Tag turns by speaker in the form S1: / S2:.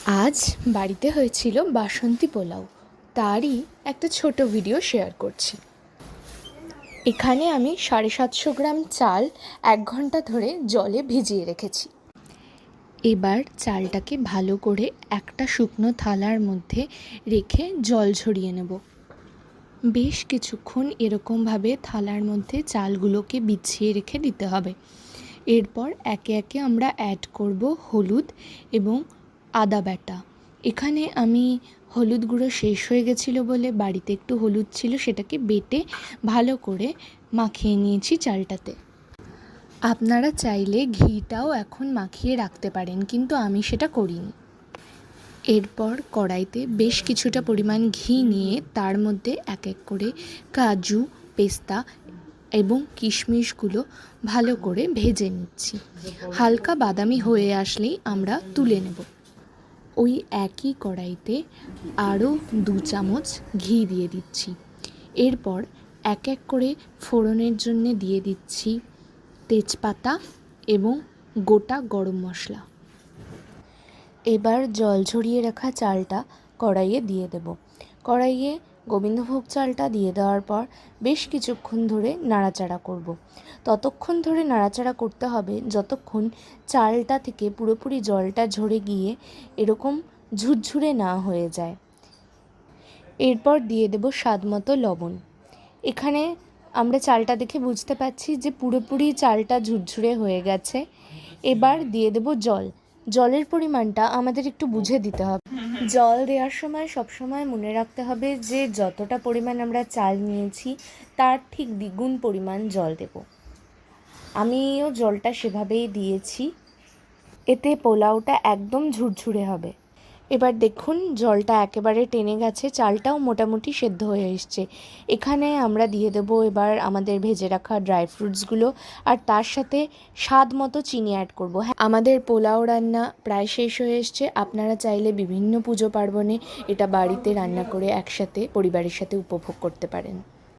S1: আজ বাড়িতে হয়েছিল বাসন্তী পোলাও, তারই একটা ছোট ভিডিও শেয়ার করছি। এখানে আমি 750 গ্রাম চাল 1 ঘন্টা ধরে জলে ভিজিয়ে রেখেছি। এবার চালটাকে ভালো করে একটা শুকনো থালার মধ্যে রেখে জল ঝরিয়ে নেব। বেশ কিছুক্ষণ এরকমভাবে থালার মধ্যে চালগুলোকে বিছিয়ে রেখে দিতে হবে। এরপর একে একে আমরা অ্যাড করব হলুদ এবং আদা বাটা। এখানে আমি হলুদ গুঁড়ো শেষ হয়ে গেছিলো বলে বাড়িতে একটু হলুদ ছিল, সেটাকে বেটে ভালো করে মাখিয়ে নিয়েছি চালটাতে। আপনারা চাইলে ঘিটাও এখন মাখিয়ে রাখতে পারেন, কিন্তু আমি সেটা করিনি। এরপর কড়াইতে বেশ কিছুটা পরিমাণ ঘি নিয়ে তার মধ্যে এক এক করে কাজু, পেস্তা এবং কিশমিশগুলো ভালো করে ভেজে নিচ্ছি। হালকা বাদামি হয়ে আসলেই আমরা তুলে নেব। ওই একই কড়াইতে আরও 2 চামচ ঘি দিয়ে দিচ্ছি। এরপর এক এক করে ফোড়নের জন্য দিয়ে দিচ্ছি তেজপাতা এবং গোটা গরম মশলা। এবার জল ঝরিয়ে রাখা চালটা কড়াইয়ে দিয়ে দেব। কড়াইয়ে গোবিন্দভোগ চালটা দিয়ে দেওয়ার পর বেশ কিছুক্ষণ ধরে নাড়াচাড়া করব। ততক্ষণ ধরে নাড়াচাড়া করতে হবে যতক্ষণ চালটা থেকে পুরোপুরি জলটা ঝরে গিয়ে এরকম ঝুরঝুরে না হয়ে যায়। এরপর দিয়ে দেব স্বাদমতো লবণ। এখানে আমরা চালটা দেখে বুঝতে পারছি যে পুরোপুরি চালটা ঝুরঝুরে হয়ে গেছে। এবার দিয়ে দেব জল। জলের পরিমাণটা আমাদের একটু বুঝে দিতে হবে। জল দেওয়ার সময় সবসময় মনে রাখতে হবে যে যতটা পরিমাণ আমরা চাল নিয়েছি তার ঠিক দ্বিগুণ পরিমাণ জল দেব। আমিও জলটা সেভাবেই দিয়েছি, এতে পোলাওটা একদম ঝুরঝুরে হবে। এবার দেখুন জলটা একেবারে টেনে গেছে, চালটাও মোটামুটি সেদ্ধ হয়ে এসছে। এখানে আমরা দিয়ে দেবো এবার আমাদের ভেজে রাখা ড্রাই ফ্রুটসগুলো, আর তার সাথে স্বাদ মতো চিনি অ্যাড করব। হ্যাঁ, আমাদের পোলাও রান্না প্রায় শেষ হয়ে এসছে। আপনারা চাইলে বিভিন্ন পুজো পার্বণে এটা বাড়িতে রান্না করে একসাথে পরিবারের সাথে উপভোগ করতে পারেন।